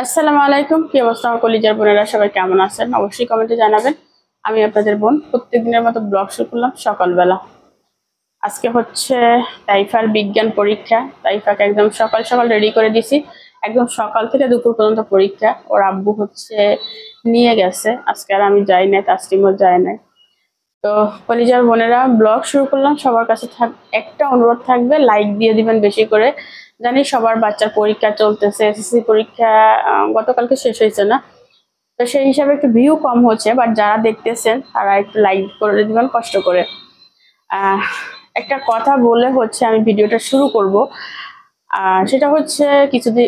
আসসালামু আলাইকুম। কি অবস্থা আমার কলিজার বোনেরা, সবাই কেমন আছেন? অবশ্যই কমেন্টে জানাবেন। আমি আপনাদের বোন প্রত্যেকদিনের মতো ব্লগ শুরু করলাম সকালবেলা। আজকে হচ্ছে তাইফার বিজ্ঞান পরীক্ষা। তাইফাকে একদম সকাল সকাল রেডি করে দিছি। একদম সকাল থেকে দুপুর পর্যন্ত পরীক্ষা। ওর আব্বু হচ্ছে নিয়ে গেছে, আজকে আর আমি যাই নাই, তাসলিমও যায় নাই। তো কলিজার বোনেরা, ব্লগ শুরু করলাম। সবার কাছে একটা অনুরোধ থাকবে, লাইক দিয়ে দিবেন বেশি করে। জানি সবার বাচ্চার পরীক্ষা চলতেছে, এসএসসি পরীক্ষা গতকালকে শেষ হয়েছে না, তো সেই হিসাবে একটু ভিউ কম হচ্ছে, বাট যারা দেখতেছেন তারা একটু লাইক করে দিবেন কষ্ট করে। আহ একটা কথা বলে হচ্ছে আমি ভিডিওটা শুরু করব। সেটা হচ্ছে কিছুদিন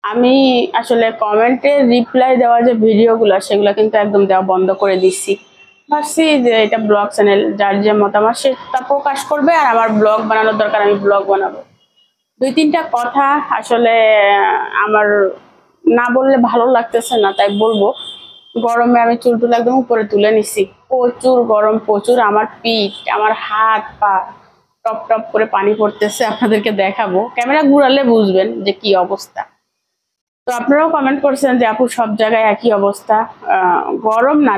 আমি আসলে কমেন্টে রিপ্লাই দেওয়া যে ভিডিওগুলো, সেগুলো কিন্তু একদম দেওয়া বন্ধ করে দিচ্ছি। ভাবছি যে এটা ব্লগ চ্যানেল, যার যে মতামত সেটা প্রকাশ করবে, আর আমার ব্লগ বানানোর দরকার আমি ব্লগ বানাবো। দুই তিনটা কথা আসলে আমার না বললে ভালো লাগতেছে না, তাই বলবো। গরমে আমি চুল টুল একদম উপরে তুলে নিছি, প্রচুর গরম, প্রচুর। আমার পিঠ, আমার হাত পা টপ টপ করে পানি পড়তেছে, আপনাদেরকে দেখাবো। ক্যামেরা ঘুরালে বুঝবেন যে কি অবস্থা। তো আপনারাও কমেন্ট করছেন যে আপু সব জায়গায় একই অবস্থা, গরম না,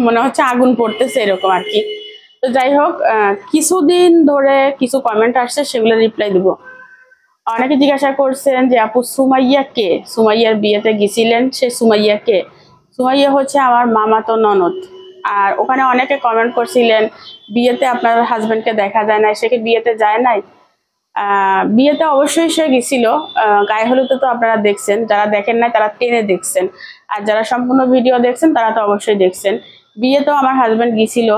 মনে হচ্ছে আগুন পড়তেছে এরকম আর কি। তো যাই হোক, কিছুদিন ধরে কিছু কমেন্ট আসছে, সেগুলো রিপ্লাই দিব। অনেকে জিজ্ঞাসা করছেন যে আপু সুমাইয়া কে, সুমাইয়ার বিয়েতে গেছিলেন, সে সুমাইয়া কে? সুমাইয়া হচ্ছে আমার মামাতো ননদ। আর ওখানে অনেকে কমেন্ট করছিলেন বিয়েতে আপনার হাজবেন্ডকে দেখা যায় না, সে কি বিয়েতে যায় নাই? বিয়েতে অবশ্যই সে গেছিল। গায়ে হলুদে তো আপনারা দেখছেন, যারা দেখেন নাই তারা টেনে দেখছেন, আর যারা সম্পূর্ণ ভিডিও দেখছেন তারা তো অবশ্যই দেখছেন। বিয়েতেও আমার হাজবেন্ড গেছিল,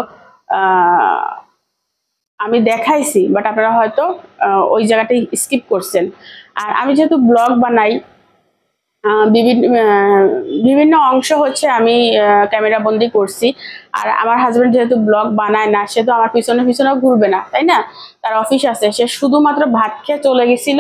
আমি দেখাইছি, বাট আপনারা হয়তো ওই জায়গাটাই স্কিপ করছেন। আর আমি যেহেতু ব্লগ বানাই, বিভিন্ন বিভিন্ন অংশ হচ্ছে আমি ক্যামেরা বন্দি করছি। আর আমার হাজবেন্ড যেহেতু ব্লগ বানায় না, সে তো আমার পিছনে পিছনেও ঘুরবে না, তাই না? তার অফিস আছে, সে শুধুমাত্র ভাত খেয়ে চলে গেছিল,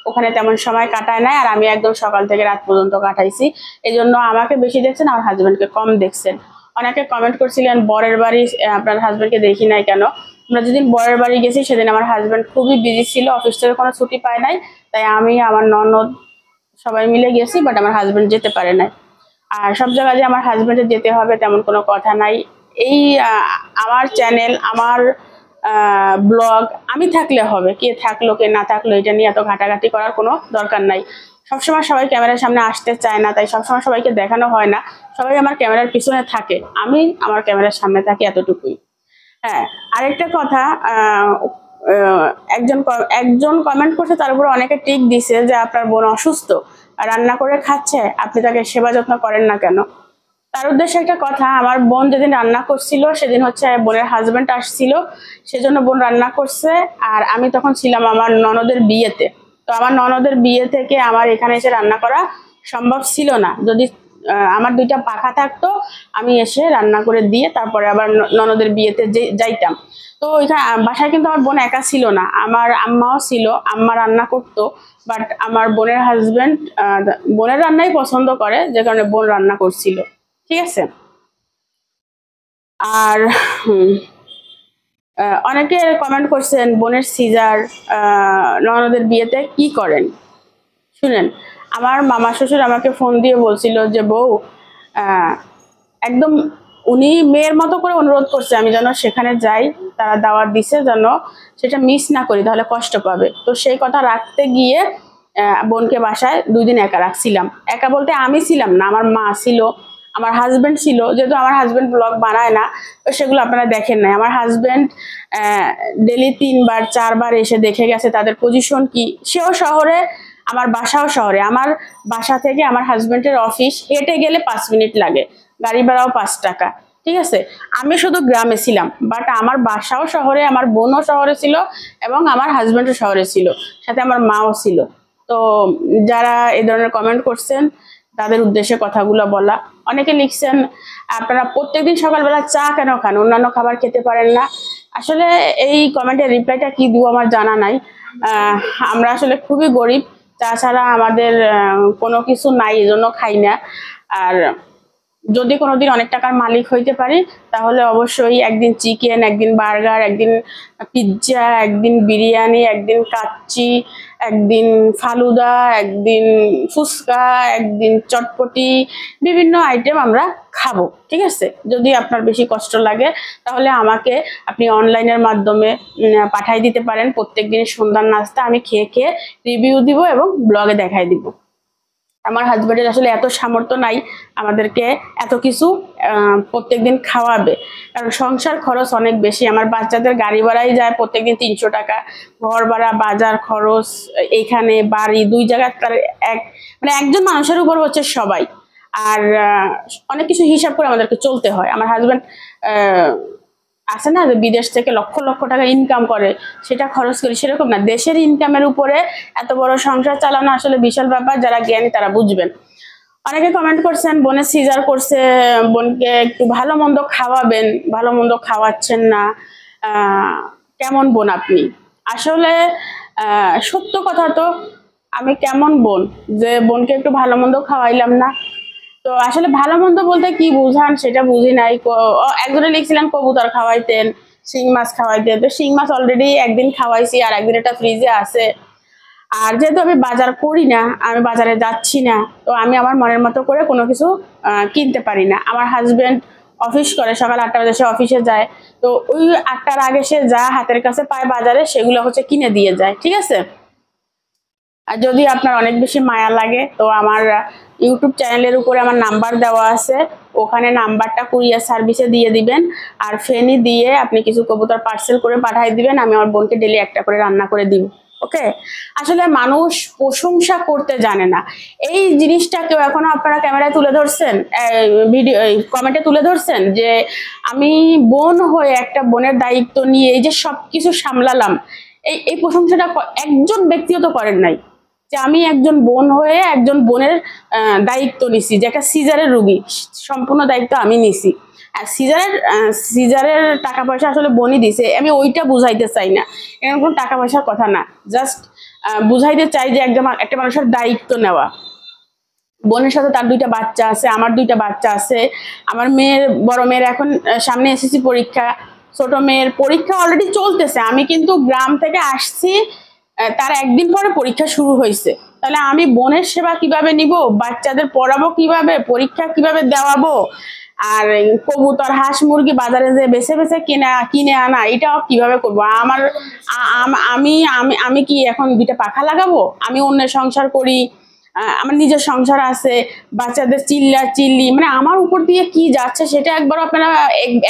ওখানে তেমন সময় কাটায় নাই। আর আমি একদম সকাল থেকে রাত পর্যন্ত কাটাইছি, এই জন্য আমাকে বেশি দেখছেন, আমার হাজবেন্ডকে কম দেখছেন। অনেকে কমেন্ট করছিলেন বরের বাড়ি আপনার হাজবেন্ডকে দেখি নাই কেন। আমরা যেদিন বরের বাড়ি গেছি সেদিন আমার হাজবেন্ড খুবই বিজি ছিল, অফিস থেকে কোনো ছুটি পায় নাই, তাই আমি আমার ননদ সবাই মিলে গেছি, বাট আমার হাজবেন্ড যেতে পারে নাই। আর সব জায়গায় যে আমার হাজবেন্ডের যেতে হবে তেমন কোনো কথা নাই। এই আমার চ্যানেল, আমার ব্লগ আমি থাকলে হবে, কে থাকলো কে না থাকলো এটা নিয়ে এত ঘাটাঘাটি করার কোনো দরকার নাই। সবসময় সবাই ক্যামেরার সামনে আসতে চায় না, তাই সবসময় সবাইকে দেখানো হয় না। সবাই আমার ক্যামেরার পিছনে থাকে, আমি আমার ক্যামেরার সামনে থাকি, এতটুকুই। হ্যাঁ, আরেকটা কথা, একজন একজন কমেন্ট করছে, তার উপরে অনেকে টিক দিছে যে আপনার বোন অসুস্থ, রান্না করে খাচ্ছে, আপনি তাকে সেবা যত্ন করেন না কেন? তার উদ্দেশ্যে একটা কথা, আমার বোন যেদিন রান্না করছিল সেদিন হচ্ছে বোনের হাজবেন্ড আসছিল, সেজন্য বোন রান্না করছে। আর আমি তখন ছিলাম আমার ননদের বিয়েতে। তো আমার ননদের বিয়ে থেকে আমার এখানে এসে রান্না করা সম্ভব ছিল না। যদি আমার দুইটা পাখা থাকতো, আমি এসে রান্না করে দিয়ে তারপরে আবার ননদের বিয়েতে যাইতাম। তো ওইখানে বাসায় কিন্তু আমার বোন একা ছিল না, আমার আম্মাও ছিল, আম্মা রান্না করতো। বাট আমার বোনের হাজবেন্ড বোনের রান্নাই পছন্দ করে, যে কারণে বোন রান্না করছিল। ঠিক আছে। আর অনেকে কমেন্ট করছেন বোনের সিজার, ননদের বিয়েতে কি করেন। শুনেন, আমার মামা শ্বশুর আমাকে ফোন দিয়ে বলছিল যে বউ, একদম উনি মেয়ের মতো করে অনুরোধ করছে আমি যেন সেখানে যাই, তারা দাওয়াত দিছে যেন সেটা মিস না করি, তাহলে কষ্ট পাবে। তো সেই কথা রাখতে গিয়ে বোনকে বাসায় 2 দিন একা রাখছিলাম। একা বলতে আমি ছিলাম না, আমার মা ছিল, আমার হাজবেন্ড ছিল। যেহেতু আমার হাজবেন্ড ব্লগ বানায় না, তো সেগুলো আপনারা দেখেন নাই। আমার হাজবেন্ড ডেলি 3 বার 4 বার এসে দেখে গেছে তাদের পজিশন কি। সেও শহরে, আমার বাসাও শহরে। আমার বাসা থেকে আমার হাজবেন্ডের অফিস হেঁটে গেলে 5 মিনিট লাগে, গাড়ি ভাড়াও 5 টাকা। ঠিক আছে। আমি শুধু গ্রামে ছিলাম, বাট আমার বাসাও শহরে, আমার বোনও শহরে ছিল, এবং আমার হাজবেন্ডও শহরে ছিল, সাথে আমার মাও ছিল। তো যারা এই ধরনের কমেন্ট করছেন তাদের উদ্দেশ্যে কথাগুলো বলা। অনেকে লিখছেন আপনারা প্রত্যেকদিন সকালবেলা চা কেন খান, অন্যান্য খাবার খেতে পারেন না? আসলে এই কমেন্টের রিপ্লাইটা কি দিব আমার জানা নাই। আমরা আসলে খুবই গরিব, তাছাড়া আমাদের কোনো কিছু নাই, এজন্য খাই না। আর যদি কোনোদিন অনেক টাকার মালিক হইতে পারি, তাহলে অবশ্যই একদিন চিকেন, একদিন বার্গার, একদিন পিৎজা, একদিন বিরিয়ানি, একদিন কাচ্চি, একদিন ফালুদা, একদিন ফুচকা, একদিন চটপটি, বিভিন্ন আইটেম আমরা খাবো। ঠিক আছে, যদি আপনার বেশি কষ্ট লাগে তাহলে আমাকে আপনি অনলাইনের মাধ্যমে পাঠাই দিতে পারেন। প্রত্যেকদিন সন্ধ্যার নাস্তা আমি খেয়ে খেয়ে রিভিউ দিব এবং ব্লগে দেখাই দিব। আমার হাজবেন্ডের আসলে এত সামর্থ্য নাই আমাদেরকে এত কিছু প্রত্যেকদিন খাওয়াবে, কারণ সংসার খরচ অনেক বেশি। আমার বাচ্চাদের গাড়ি ভাড়াই যায় প্রত্যেকদিন 300 টাকা, ঘর ভাড়া, বাজার খরচ, এইখানে বাড়ি, 2 জায়গায় তার মানে একজন মানুষের উপর হচ্ছে সবাই। আর অনেক কিছু হিসাব করে আমাদেরকে চলতে হয়। আমার হাজবেন্ড আছে না যে বিদেশ থেকে লক্ষ লক্ষ টাকা ইনকাম করে, সেটা খরচ করি, সেরকম না। দেশের ইনকামের উপরে এত বড় সংসার চালানো আসলে বিশাল ব্যাপার। যারা জ্ঞানী তারা বুঝবেন। অনেকে কমেন্ট করছেন বোনের সিজার করছে, বোনকে একটু ভালো মন্দ খাওয়াবেন, ভালো মন্দ খাওয়াচ্ছেন না, কেমন বোন আপনি? আসলে সত্য কথা তো, আমি কেমন বোন যে বোনকে একটু ভালো মন্দ খাওয়াইলাম না? তো আসলে ভালো মন্দ বলতে কি বুঝান সেটা বুঝি নাই। একজনে লিখছিলেন কবুতর খাওয়াইতেন, শিং মাছ খাওয়াইতেন। তো শিং মাছ অলরেডি একদিন খাওয়াইছি, আর একদিন এটা ফ্রিজে আছে। আর যেহেতু আমি বাজার করি না, আমি বাজারে যাচ্ছি না, তো আমি আমার মনের মতো করে কোনো কিছু কিনতে পারি না। আমার হাজবেন্ড অফিস করে, সকাল 8টা বাজে সে অফিসে যায়। তো ওই 8টার আগে সে যা হাতের কাছে পায় বাজারে সেগুলো হচ্ছে কিনে দিয়ে যায়। ঠিক আছে, আর যদি আপনার অনেক বেশি মায়া লাগে তো আমার ইউটিউব চ্যানেলের উপরে আমার নাম্বার দেওয়া আছে, ওখানে নাম্বারটা কুরিয়ার সার্ভিসে দিয়ে দিবেন। আর ফেনি দিয়ে আপনি কিছু কবুতর পার্সেল করে পাঠিয়ে দিবেন, আমি আমার বোনকে ডেলি একটা করে রান্না করে দিব। ওকে, আসলে মানুষ প্রশংসা করতে জানে না। এই জিনিসটা কেউ এখনো আপনারা ক্যামেরায় তুলে ধরছেন, ভিডিও কমেন্টে তুলে ধরছেন যে আমি বোন হয়ে একটা বোনের দায়িত্ব নিয়ে এই যে সবকিছু সামলালাম, এই প্রশংসাটা একজন ব্যক্তিও তো করেন নাই যে আমি একজন বোন হয়ে একজন বোনের দায়িত্ব নিছি, যে একটা সিজারের রুগী, সম্পূর্ণ দায়িত্ব আমি নিছি। আর সিজারের টাকা পয়সা আসলে বোনই দিছে, আমি ওইটা বুঝাইতে চাই না, এরকম কোনো টাকা পয়সার কথা না। জাস্ট বুঝাইতে চাই যে একটা মানুষের দায়িত্ব নেওয়া। বোনের সাথে তার 2টা বাচ্চা আছে, আমার 2টা বাচ্চা আছে। আমার বড় মেয়ের এখন সামনে এসএসসি পরীক্ষা, ছোট মেয়ের পরীক্ষা অলরেডি চলতেছে। আমি কিন্তু গ্রাম থেকে আসছি, তার একদিন পরে পরীক্ষা শুরু হয়েছে। তাহলে আমি বোনের সেবা কিভাবে নিব, বাচ্চাদের পড়াবো কিভাবে, পরীক্ষা কিভাবে দেওয়াবো, আর কবুতর হাঁস মুরগি বাজারে যে বেছে বেছে কিনে আনা, এটাও কিভাবে করবো? আমি কি এখন 2টা পাখা লাগাবো? আমি অন্যের সংসার করি, আমার নিজের সংসার আছে, বাচ্চাদের চিল্লি, মানে আমার উপর দিয়ে কি যাচ্ছে সেটা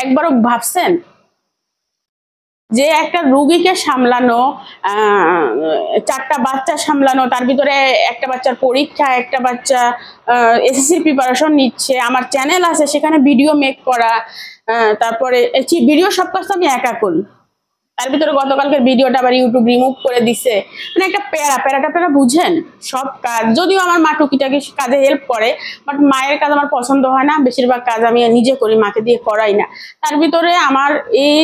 একবারও ভাবছেন? যে একটা রুগীকে সামলানো, 4টা বাচ্চা সামলানো, তার ভিতরে একটা বাচ্চার পরীক্ষা, একটা বাচ্চা এসএসসির প্রিপারেশন নিচ্ছে, আমার চ্যানেল আছে সেখানে ভিডিও মেক করা, তারপরে ভিডিও সব কাজ আমি একা করি। তার ভিতরে গতকালকের ভিডিওটা আবার ইউটিউব রিমুভ করে দিছে। মানে একটা প্যারাটা আপনারা বুঝেন। সব কাজ, যদিও আমার মা টুকিটাকি কাজে হেল্প করে, বাট মায়ের কাজ আমার পছন্দ হয় না, বেশিরভাগ কাজ আমি নিজে করি, মাকে দিয়ে করাই না। তার ভিতরে আমার এই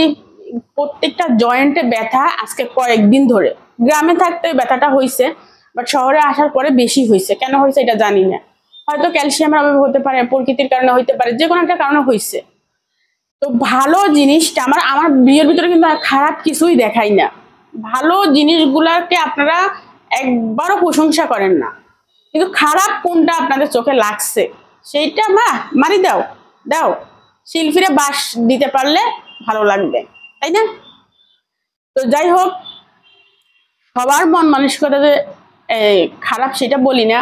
প্রত্যেকটা জয়েন্টে ব্যথা আজকে কয়েকদিন ধরে। গ্রামে থাকতে ব্যথাটা হয়েছে, বাট শহরে আসার পরে বেশি হয়েছে। কেন হয়েছে এটা জানি না, হয়তো ক্যালসিয়ামের অভাবে হতে পারে, প্রকৃতির কারণে হইতে পারে, যে কোনো একটা কারণে হয়েছে। তো ভালো জিনিসটা আমার ভিডিওর ভিতরে কিন্তু খারাপ কিছুই দেখাই না। ভালো জিনিসগুলোকে আপনারা একবারও প্রশংসা করেন না, কিন্তু খারাপ কোনটা আপনাদের চোখে লাগছে সেইটা মারি দাও শিল্পীরা বাস দিতে পারলে ভালো লাগবে, তাই না? তো যাই হোক, সবার মন মানসিকতা যে খারাপ সেটা বলি না।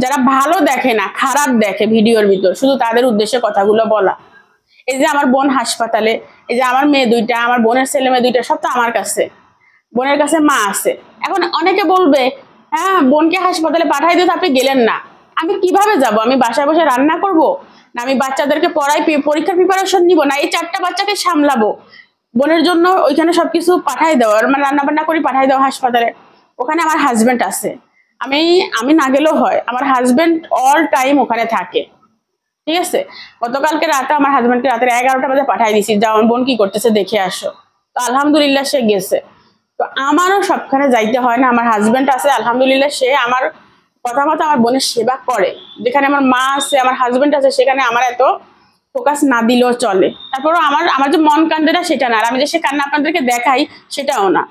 যারা ভালো দেখে না, খারাপ দেখে ভিডিওর ভিতর, শুধু তাদের উদ্দেশ্যে কথাগুলো বলা। এই যে আমার বোন হাসপাতালে, এই যে আমার মেয়ে 2টা, আমার বোনের ছেলে মেয়ে 2টা, সব তো আমার কাছে। বোনের কাছে মা আছে। এখন অনেকে বলবে হ্যাঁ বোনকে হাসপাতালে পাঠাই দিতে আপনি গেলেন না। আমি কিভাবে যাব? আমি বাসায় বসে রান্না করব, না আমি বাচ্চাদেরকে পড়াই, পরীক্ষার প্রিপারেশন নিব, না এই 4টা বাচ্চাকে সামলাবো? বোনের জন্য ওইখানে সবকিছু পাঠাই দেওয়া, মানে রান্না বান্না করে পাঠাই দেওয়া হাসপাতালে। ওখানে আমার হাজবেন্ড আছে, আমি না গেলেও হয়, আমার হাজবেন্ড অল টাইম ওখানে থাকে। ঠিক আছে, গতকালকে রাতে আমার হাজবেন্ডকে রাতের 11টা বাজে পাঠাই দিছি, যাও বোন কি করতেছে দেখে আসো। তো আলহামদুলিল্লাহ সে গেছে। তো আমারও সবখানে যাইতে হয় না, আমার হাজবেন্ড আছে আলহামদুলিল্লাহ, সে আমার কথা মতো আমার বোনের সেবা করে। যেখানে আমার মা আছে, আমার হাজবেন্ড আছে, সেখানে আমার এত ফোকাস না দিলেও চলে। তারপরও আমার যে মন কান্দে না সেটা না, আর আমি যে সে কান্না আপনাদেরকে দেখাই সেটাও না।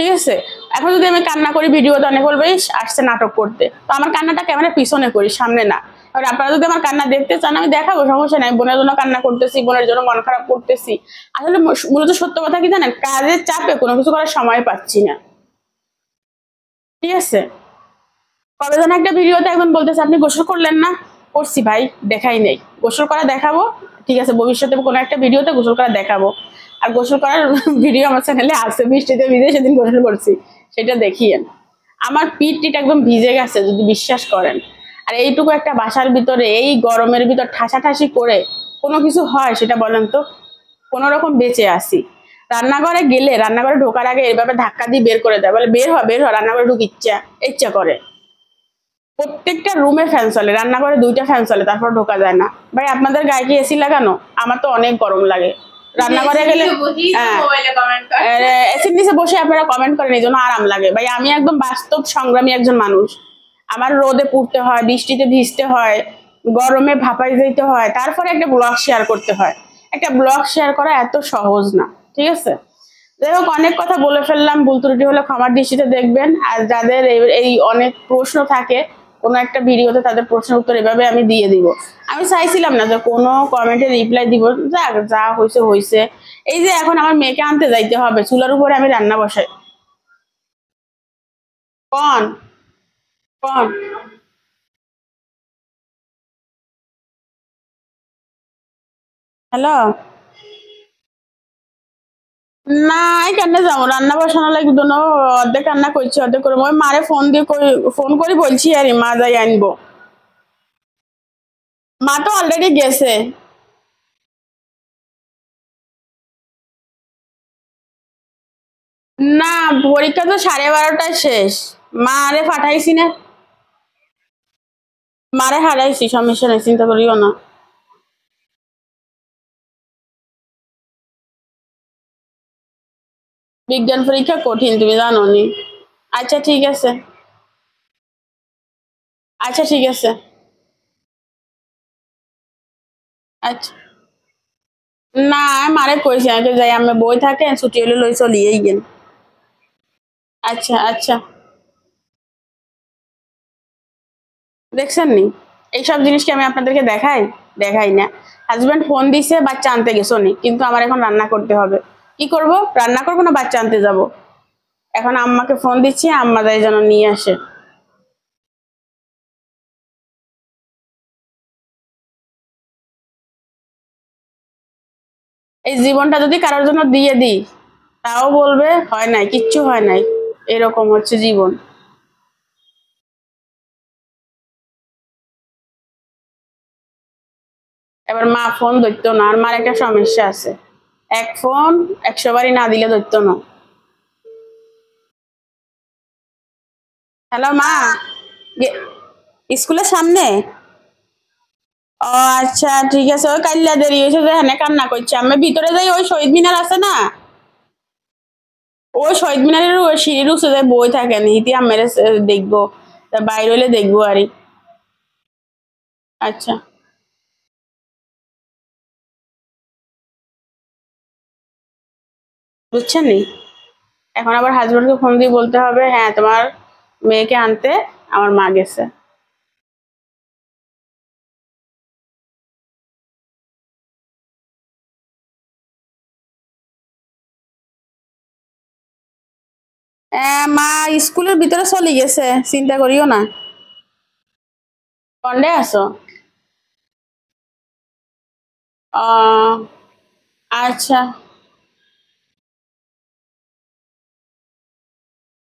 ঠিক আছে। এখন যদি আমি কান্না করি ভিডিওতে অনেক বলবে ইস আসছে নাটক করতে, তো আমার কান্নাটা ক্যামেরার পিছনে করি, সামনে না। আর আপনারা যদি আমার কান্না দেখতে চান আমি দেখাবো, সমস্যা নাই। বোনের জন্য কান্না করতেছি, বোনের জন্য মন খারাপ করতেছি। আসলে মূলত সত্য কথা কি জানেন, কাজের চাপে কোনো কিছু করার সময় পাচ্ছি না। ঠিক আছে। কবে যেন একটা ভিডিওতে একজন বলতেছে আপনি গোসল করলেন না, করছি ভাই, দেখাই নেই। গোসল করা দেখাবো, ঠিক আছে, ভবিষ্যতে কোনো একটা ভিডিওতে গোসল করা দেখাবো। আর গোসল করার ভিডিও আমার চ্যানেলে আছে, বৃষ্টিতে ভিজে সেদিন গোসল করছি, সেটা দেখিয়েন। আমার পিঠ টিট একদম ভিজে গেছে যদি বিশ্বাস করেন। আর এইটুকু একটা বাসার ভিতরে এই গরমের ভিতর ঠাসাঠাসি করে কোনো কিছু হয় সেটা বলেন তো? কোনো রকম বেঁচে আসি। রান্নাঘরে গেলে রান্নাঘরে ঢোকার আগে এইভাবে ধাক্কা দিয়ে বের করে দেয়, বলে বের হ বের হ, রান্নাঘরে ঢুক, ইচ্ছা ইচ্ছা করে। প্রত্যেকটা রুমে ফ্যান চলে, রান্নাঘরে 2টা ফ্যান চলে, তারপর ঢোকা যায় না। ভাই আপনাদের গায়ে কি এসি লাগানো? আমার তো অনেক গরম লাগে। রান্নাঘরে গেলে এসির নিচে বসে আপনারা কমেন্ট করেন, এই জন্য আরাম লাগে। ভাই আমি একদম বাস্তব সংগ্রামী একজন মানুষ। আমার রোদে পুড়তে হয়, বৃষ্টিতে ভিজতে হয়, গরমে ভাপাই যেতে হয়, তারপরে একটা ব্লগ শেয়ার করতে হয়। একটা ব্লগ শেয়ার করা এত সহজ না। ঠিক আছে। যাই হোক, অনেক কথা বলে ফেললাম, ভুল ত্রুটি হলে ক্ষমার দৃষ্টিতে দেখবেন। আর যাদের এই অনেক প্রশ্ন থাকে কোনো একটা ভিডিওতে, তাদের প্রশ্নের উত্তর এভাবে আমি দিয়ে দিব। আমি চাইছিলাম না যে কোনো কমেন্টে রিপ্লাই দিব, যাক যা হয়েছে হয়েছে। এই যে এখন আমার মেয়েকে আনতে যাইতে হবে, চুলার উপরে আমি রান্না বসাই। কন কন হ্যালো। না কেন যাবো, রান্না বসানো লাগবে না। অর্ধেক রান্না করছি, অর্ধেক করে ওই মারে ফোন দিয়ে ফোন করে বলছি আর মা যাই আনবো। মা তো অলরেডি গেছে। না, পরীক্ষা তো 12:30টায় শেষ। মা আরে পাঠাইছি না, মারে হারাইছি, সমস্যা নেই, চিন্তা করিও না। বিজ্ঞান পরীক্ষা কঠিন, তুমি জানো নি? আচ্ছা ঠিক আছে, আচ্ছা ঠিক আছে, আচ্ছা। না মারে কইছি আমি যাই, আমি বই থাকে ছুটি হলে লই চলিয়েই গেন। আচ্ছা আচ্ছা। দেখছেন নি, এইসব জিনিস কি আমি আপনাদেরকে দেখাই? দেখাই না। হাজবেন্ড ফোন দিছে বাচ্চা আনতে গেছো নি, কিন্তু আমার এখন রান্না করতে হবে। কি করব, রান্না করবো না বাচ্চা আনতে যাব? এখন আম্মাকে ফোন দিচ্ছি, আম্মা যাই যেন নিয়ে আসে। এই জীবনটা যদি কারোর জন্য দিয়ে দিই, তাও বলবে হয় নাই, কিচ্ছু হয় নাই। এরকম হচ্ছে জীবন। এবার মা ফোন ধরতো না, আর মার একটা সমস্যা আছে, এক ফোন 100 বারই না দিলে ধরতো না। হ্যালো মা, স্কুলের সামনে? ও আচ্ছা ঠিক আছে, ওই কাল্লা দেরি হয়েছে যে হ্যাঁ কান্না করছে। আমি ভিতরে যাই, ওই শহীদ মিনার আছে না, ওই শহীদ মিনারের ওই সিঁড়ির উঠে যায় বই থাকেন, হিতি আমের দেখবো, তা বাইরে হলে দেখবো আরই। আচ্ছা, বুঝছেন নি? এখন আবার হাজবেন্ডকে ফোন দিয়ে বলতে হবে হ্যাঁ তোমার মেয়েকে আনতে আমার মা গেছে। মা স্কুলের ভিতরে চলে গেছে, চিন্তা করিও না। কন্ডে আছো? আহ আচ্ছা।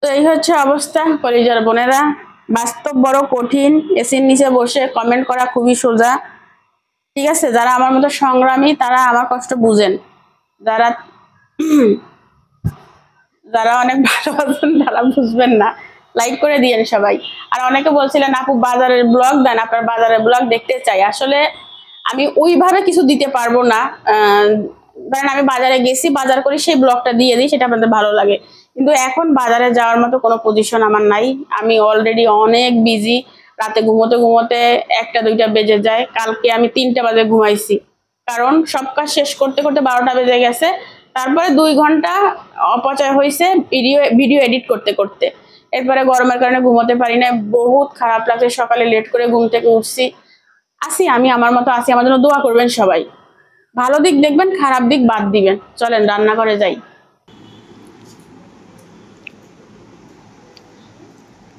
তো এই হচ্ছে অবস্থা কলিজার বোনেরা। বাস্তব বড় কঠিন, এসির নিচে বসে কমেন্ট করা খুবই সোজা। ঠিক আছে, যারা আমার মতো সংগ্রামী তারা আমার কষ্ট বুঝেন। যারা যারা অনেক ভালোবাসেন তারা বুঝবেন না। লাইক করে দিয়েন সবাই। আর অনেকে বলছিলেন আপু বাজারের ব্লগ দেন, আপনার বাজারের ব্লগ দেখতে চাই। আসলে আমি ওইভাবে কিছু দিতে পারবো না। ধরেন আমি বাজারে গেছি, বাজার করি, সেই ব্লগটা দিয়ে দিই, সেটা আপনাদের ভালো লাগে। কিন্তু এখন বাজারে যাওয়ার মতো কোনো পজিশন আমার নাই। আমি অলরেডি অনেক বিজি। রাতে ঘুমোতে ঘুমোতে 1টা 2টা বেজে যায়। কালকে আমি 3টা বাজে ঘুমাইছি, কারণ সব কাজ শেষ করতে করতে 12টা বেজে গেছে। তারপরে 2 ঘন্টা অপচয় হয়েছে ভিডিও ভিডিও এডিট করতে করতে। এরপরে গরমের কারণে ঘুমোতে পারি না, বহুত খারাপ লাগছে, সকালে লেট করে ঘুম থেকে উঠছি। আমি আমার মতো আছি, আমার জন্য দোয়া করবেন সবাই। ভালো দিক দেখবেন, খারাপ দিক বাদ দিবেন। চলেন রান্না করে যাই।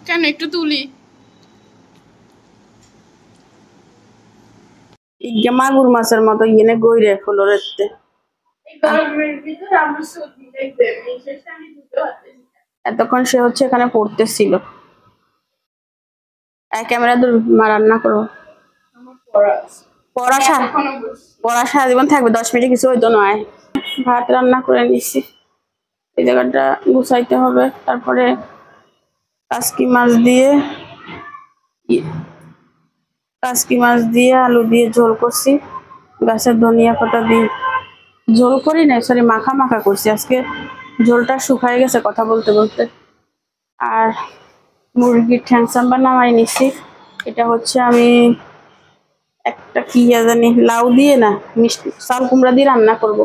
কেন একটু তুলি মাগুর মাছের মতো ইয়েনে গইরে ফ্লোরেতে। এতক্ষণ সে হচ্ছে এখানে পড়তেছিল। ক্যামেরা দূর রান্না করবো। পড়া পড়া সারা জীবন থাকবে, 10 মিনিটে কিছু হইতো নয়। ভাত রান্না করে নিছি, এই জায়গাটা গুছাইতে হবে। তারপরে কাসকি মাছ দিয়ে আলু দিয়ে ঝোল করছি, গাছের ধনিয়া পাতা দিয়ে ঝোল করি না, সরি মাখা মাখা করছি আজকে। ঝোলটা শুকায় গেছে কথা বলতে বলতে। আর মুরগির ঠ্যাং সাম্বা নামাই নিছি। এটা হচ্ছে আমি একটা কি জানি লাউ দিয়ে না মিষ্টি চাল কুমড়া দিয়ে রান্না করব।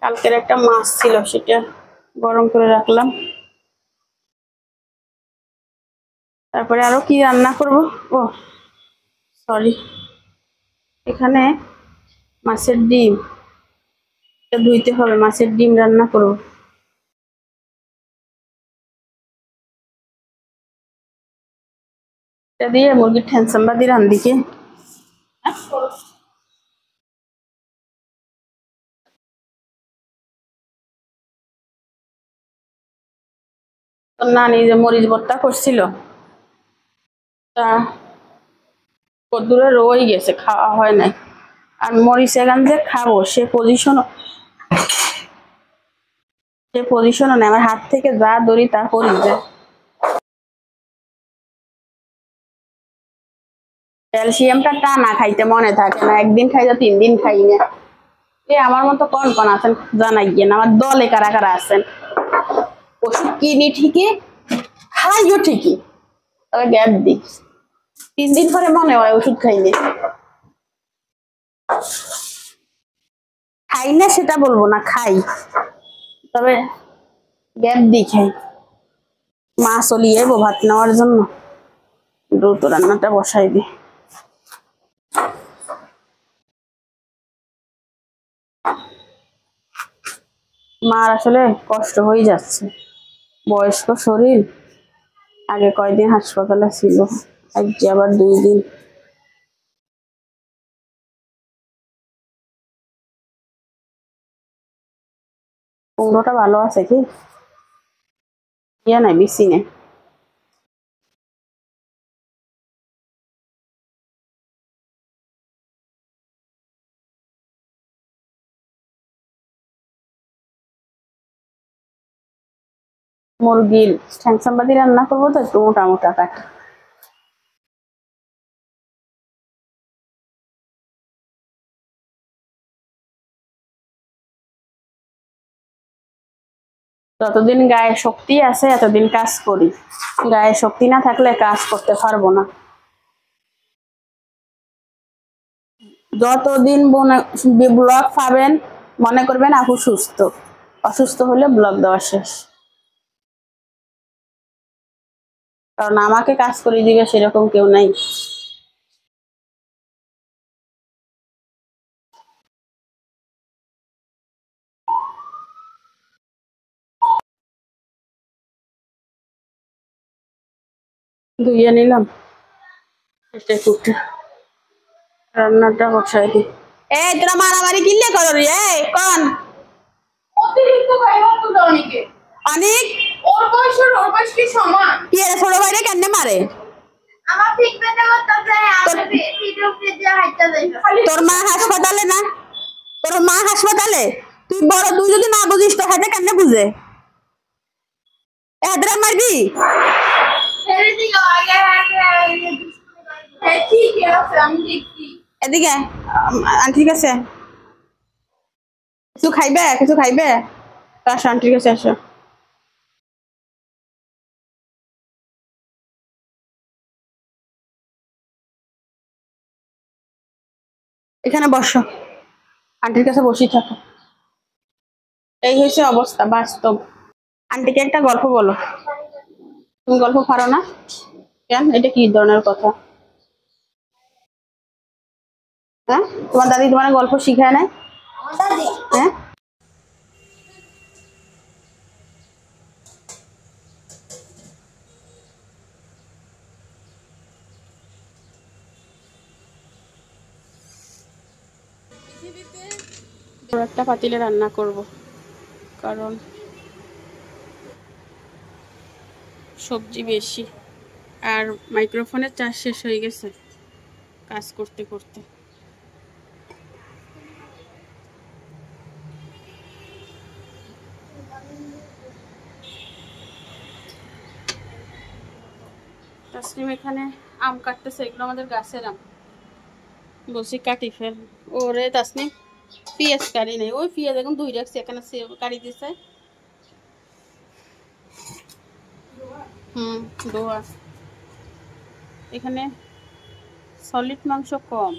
কালকের একটা মাছ ছিল, সেটা গরম করে রাখলাম। তারপরে আরো কি রান্না করব, ও সরি, এখানে মাছের ডিম, এটা ধুইতে হবে। মাছের ডিম রান্না করব। এটা দিয়ে মুরগির ঠ্যাং সাম্বা দিয়ে রান্দিকে নানি যে মরিচ ভর্তা করছিল, তা কদ্দুরে রয়ে গেছে, খাওয়া হয় নাই। আর মরিচ এখান যে খাবো সে পজিশনও নেই। আমার হাত থেকে যা ধরি তা করি যে। ক্যালসিয়ামটা টানা খাইতে মনে থাকে না, একদিন খাইতে 3 দিন খাই না। আমার মতো কন কন আছেন জানাই গিয়ে, আমার দলে কারা কারা আছেন। ওষুধ কিনি ঠিকই, খাইও ঠিকই, তবে গ্যাপ দিই। 3 দিন পরে মনে হয় ওষুধ খাইনি। খাই না সেটা বলবো না, খাই, তবে গ্যাপ দিই খাই। মা চলিয়ে ভাত নেওয়ার জন্য দ্রুত রান্নাটা বসাই দিই। মার আসলে কষ্ট হয়ে যাচ্ছে, বয়স্ক শরীর। আগে কয়দিন হাসপাতালে ছিল, আজকে আবার 2 দিন। কুমড়োটা ভালো আছে কি ইয়া নাই বেশি নেই। মুরগির ঠ্যাং সাম্বা দিয়ে রান্না করবো তো, একটু মোটা মোটা কাটা। যতদিন গায়ে শক্তি আছে এতদিন কাজ করি, গায়ে শক্তি না থাকলে কাজ করতে পারবো না। যতদিন ব্লগ পাবেন মনে করবেন আপু সুস্থ, অসুস্থ হলে ব্লগ দেওয়া শেষ। কারণ আমাকে কাজ করে দিবে সেরকম কেউ নাই। ধুইয়ে নিলাম, এটা কুটে রান্নাটা বসাই দিই। এই তোরা মারামারি কিনলে করো রে, এই কোন অতিরিক্ত অনেকে অনেক ওর বয়স কি সমান, কি এর ছোট ভাইরে কেন মারে? আমার ঠিক পেতে করতেছে, আমি ভিডিও দিয়ে হাইটা যাইবে। তোর মা হাসপাতালে না, তোর মা হাসপাতালে, তুই বড়, তুই যদি না বুঝিস তো হাতে কেন বুঝে এদরা মারবি? এদিকে ঠিক আছে, কিছু খাইবে কিছু খাইবে? আসো ঠিক আছে, আসো। এখানে বসো, আন্টির কাছে বসেই থাকো। এই হয়েছে অবস্থা বাস্তব। আন্টিকে একটা গল্প বলো। তুমি গল্প পারো না কেন? এটা কি ধরনের কথা? হ্যাঁ, তোমার দাদি তোমার গল্প শিখায় নাই? হ্যাঁ, বড় একটা পাতিলে রান্না করব, কারণ সবজি বেশি আর মাইক্রোফোনের চার্জ শেষ হয়ে গেছে কাজ করতে করতে। তাসলিম এখানে আম কাটতেছে, এগুলো আমাদের গাছের আম। বলছি কাটি ফেল। ওরে তাসলিম পেঁয়াজ কাটি নেই, ওই পেঁয়াজ এখন ধুই রাখছি, এখানে কাটি দিছে। দোয়া এখানে সলিড মাংস কম।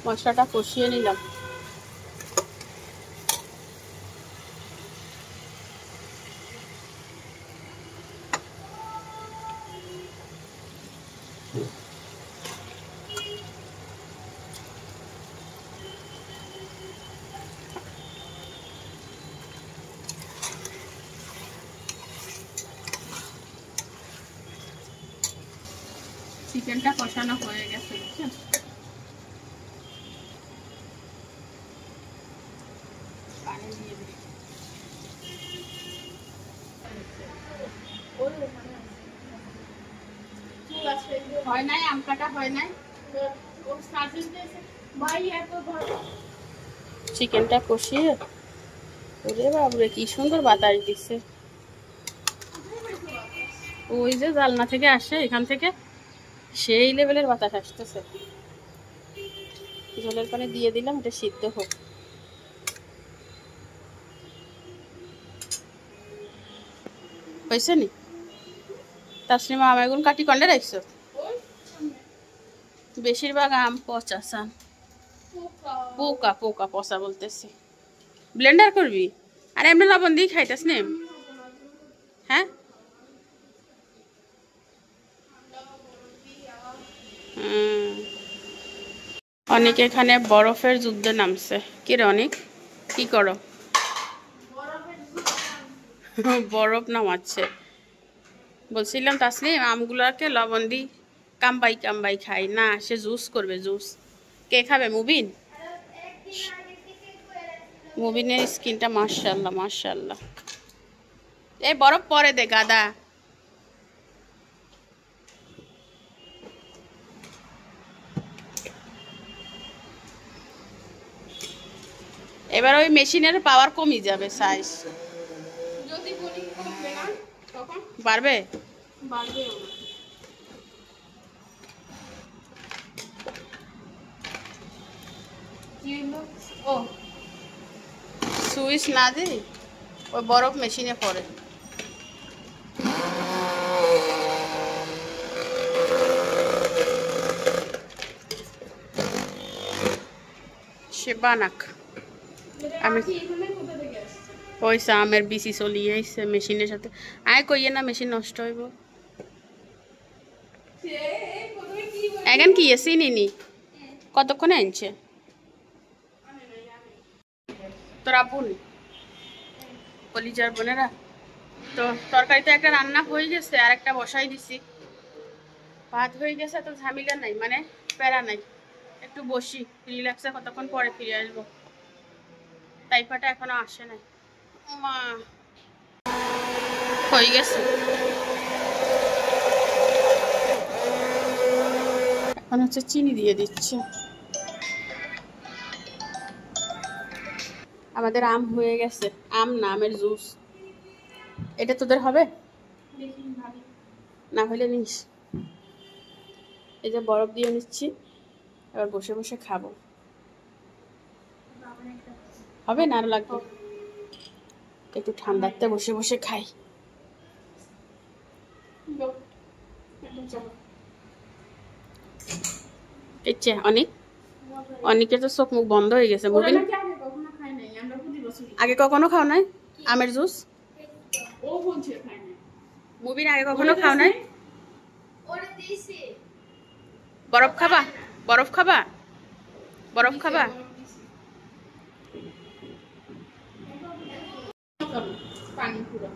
মশলাটা কষিয়ে নিলাম। চিকেনটা কষানো হয়ে গেছে, বুঝছেন? পানি দিয়ে দিই। হয় নাই, আম কাটা হয় নাই। চিকেনটা কষিয়ে, ওরে বাবরে কি সুন্দর বাতাস দিচ্ছে। ওই যে জালনা থেকে আসে, এখান থেকে সেই লেভেলের বাতাস আসতেছে। জলের পানি দিয়ে দিলাম, এটা সিদ্ধ হোক। হয়েছে নি? তাসলিমা আম এগুন কাটি কন্ডে রাখছো? বেশিরভাগ আম পচা সান। পোকা পোকা পচা বলতেছি। ব্লেন্ডার করবি? আর এমনি লবণ দিয়ে খাইতাস নে? হ্যাঁ, অনেক এখানে বরফের যুদ্ধে নামছে। কি রে অনেক, কি করো? বরফ নামাচ্ছে। বলছিলাম তাসলিম আমগুলোকে লবণ দি কামবাই কামবাই খাই না, সে জুস করবে জুস। কে খাবে? মুবিন। মুবিনের স্কিনটা মাশাআল্লাহ মাশাআল্লাহ। এই বরফ পরে দে গাদা। এবার ওই মেশিনের পাওয়ার কমই যাবে, সাইজ বাড়বে। ও সুইচ না দি, ওই বরফ মেশিনে পড়ে। সে বানাক। আমি পয়সা আমের বিসি চলিয়ে আইছে মেশিনের সাথে। আয় কইয়ে না মেশিন নষ্ট হইব। এখন কি এসি নিনি কতক্ষণে আনছে তোর আব্বু কলিজার বোনেরা? তো তরকারিতে একটা রান্না হয়ে গেছে, আর একটা বসাই দিছি। ভাত হয়ে গেছে, তো ঝামেলা নাই, মানে প্যারা নাই। একটু বসি রিল্যাক্সে, কতক্ষণ পরে ফিরে আসবো। তাইফাটা এখনো আসে নাই। মা হয়ে গেছে, এখন হচ্ছে চিনি দিয়ে দিচ্ছে। আমাদের আম হয়ে গেছে। আম না, আমের জুস। এটা তোদের হবে না? হলে নিস। এই যে বরফ দিয়ে নিচ্ছি, এবার বসে বসে খাবো। হবে না আরো লাগবে? একটু ঠান্ডাতে বসে বসে খাই। ইচ্ছে অনেকের তো চোখ মুখ বন্ধ হয়ে গেছে। মুবিন আগে কখনো খাও নাই আমের জুস? মুবিন আগে কখনো খাও নাই? বরফ খাবা? বরফ খাবা? বরফ খাবা? পানি পুরো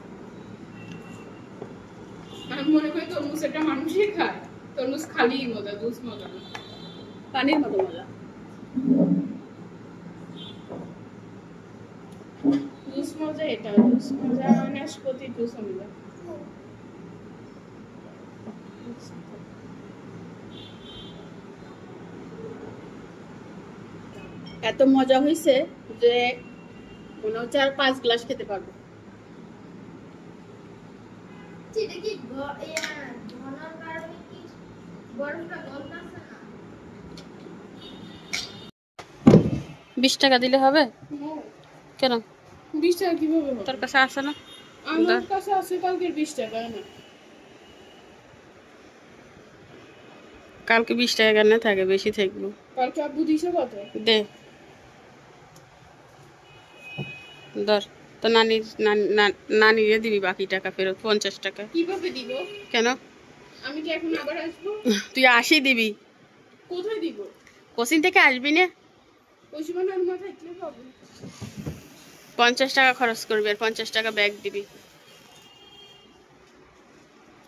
আমি মনে করি তরমুজ একটা মানুষই খায়। তরমুজ খালি মজা, জুস মজা না, পানির মতো মজা। জুস মজা এটা, জুস মজা নাশপাতি জুস মজা। এত মজা হয়েছে যে মনে হচ্ছে আর 5 গ্লাস খেতে পারবো। এটা কি ঘনর কারণে কি বরফটা গলতেছে না? 20 টাকা দিলে হবে? কেন 20 টাকা কিভাবে হবে? তোর কাছে আছে না? আমার কাছে আছে কালকের 20 টাকা না। কালকে 20 টাকা কেন থাকে? বেশি থাকবো। কালকে আব্বু দিছে কত? দে ধর তো নানিরে দিবি বাকি টাকা ফেরত 50 টাকা। কিভাবে দিব? কেন? আমি কি এখন আবার আসবো? তুই 80 দিবি। কোথায় দিব? কোচিং থেকে আসবি না? ওই সময় নর্মাল থাকলে পাবো। 50 টাকা খরচ করবি আর 50 টাকা ব্যাগ দিবি।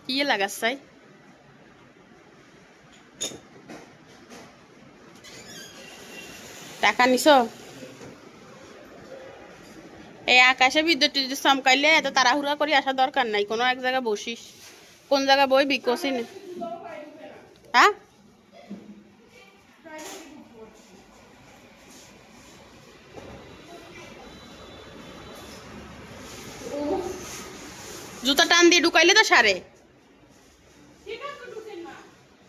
কি লাগাস চাই? টাকা নিছ? এই আকাশে বিদ্যুৎ টিদ্যুৎ চমকাইলে এত তাড়াহুড়া করে আসা দরকার নাই। কোনো এক জায়গায় বসিস। কোন জায়গায় বইবি? কোচিং? হ্যাঁ জুতা টান দিয়ে ঢুকাইলে তো সারে।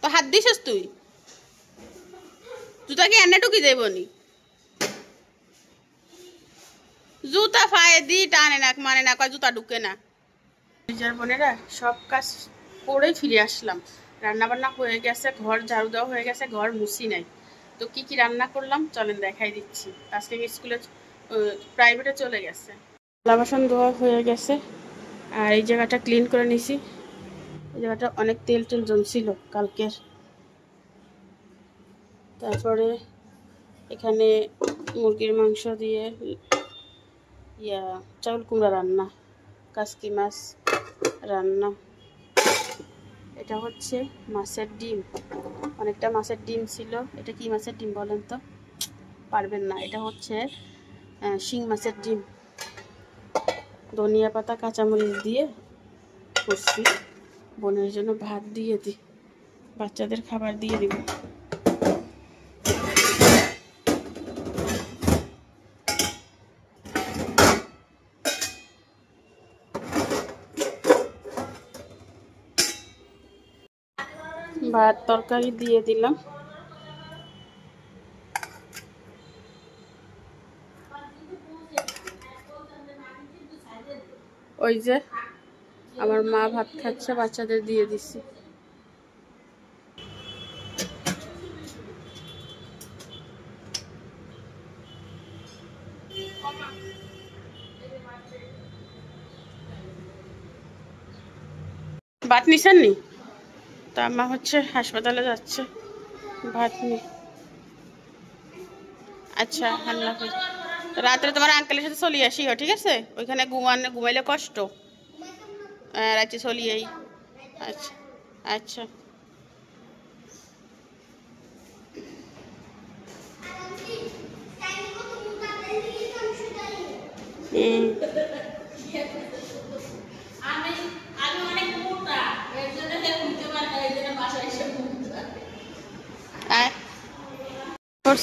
তো হাত দিছিস তুই? জুতা কি এনে ঢুকি যাবনি? জুতা ফায়ে দি টানে না মানে না কয় জুতা ঢুকে না। নিজের বোনেরা সব কাজ করে ফিরে আসলাম। রান্না বান্না হয়ে গেছে, ঘর ঝাড়ু দেওয়া হয়ে গেছে, ঘর মুছি নাই। তো কি কি রান্না করলাম চলেন দেখাই দিচ্ছি। আজকে স্কুলে প্রাইভেটে চলে গেছে। থালা বাসন ধোয়া হয়ে গেছে আর এই জায়গাটা ক্লিন করে নিছি। এই জায়গাটা অনেক তেল টেল জমছিল কালকের। তারপরে এখানে মুরগির মাংস দিয়ে চাউল কুমড়া রান্না, কাসকি মাছ রান্না। এটা হচ্ছে মাছের ডিম, অনেকটা মাছের ডিম ছিল। এটা কি মাছের ডিম বলেন তো? পারবেন না। এটা হচ্ছে শিং মাছের ডিম। ধনিয়া পাতা কাঁচামরিচ দিয়ে করছি। বোনের জন্য ভাত দিয়ে দিই, বাচ্চাদের খাবার দিয়ে দিব। ভাত তরকারি দিয়ে দিলাম। ওই যে আমার মা ভাত খাচ্ছে, বাচ্চাদের দিয়ে দিছি। ভাত নিছেন নি? তা মা হচ্ছে হাসপাতালে যাচ্ছে, ভাত নি। আচ্ছা আল্লাহ হাফেজ। রাত্রে তোমার আঙ্কেলের সাথে চলে আসিও, ঠিক আছে? ওইখানে ঘুমাইলে কষ্ট, রাতে চলিয়েই। আচ্ছা আচ্ছা।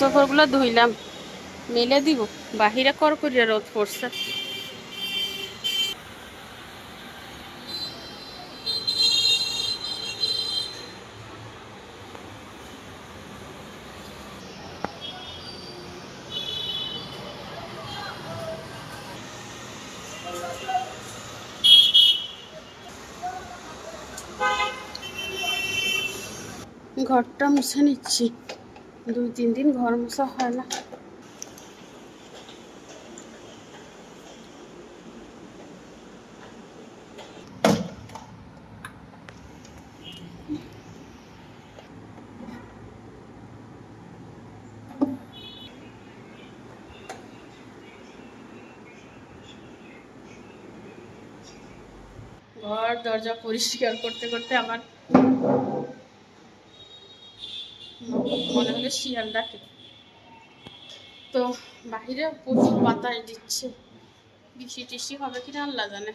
সফরগুলো ধুইলাম, মেলে দিব। বাহিরে করিয়া রোদ পড়ছে। ঘরটা মুছে নিচ্ছি, 2-3 দিন ঘর মোছা হয় না। ঘর দরজা পরিষ্কার করতে করতে আমার মনে হলো শিয়াল ডাকে। তো বাহিরে প্রচুর বাতাস দিচ্ছে, বৃষ্টি টিষ্টি হবে কিনা আল্লাহ জানে।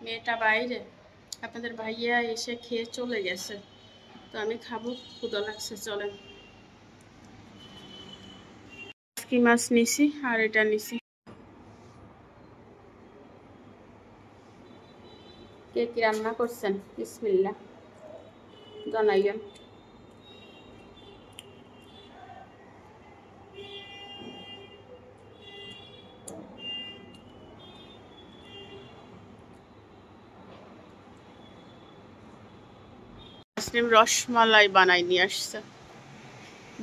মেয়েটা বাইরে, আপনাদের ভাইয়া এসে খেয়ে চলে গেছে, তো আমি খাবো, ক্ষুধা লাগছে। চলেন, কি মাছ নিছি আর এটা নিছি। কে কি রান্না করছেন বিসমিল্লাহ জানাইয়েন। মুসলিম রসমালাই বানাই নিয়ে আসছে,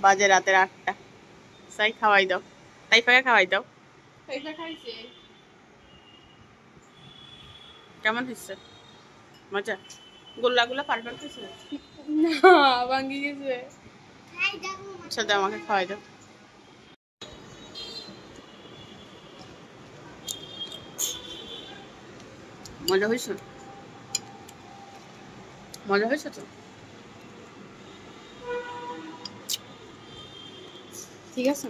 বাজে রাতের 8টা। তাই খাওয়াই দাও, তাইফাকে খাওয়াই দাও। পয়সা খাইছে কেমন হচ্ছে? মজা? গোল্লাগুলো পাল্টাতেছে না, ভাঙ্গি গেছে। খাই দেখো আচ্ছা দাও, আমাকে খাওয়াই দাও। মজা হয়েছে? মজা হয়েছে তো? ঠিক আছে।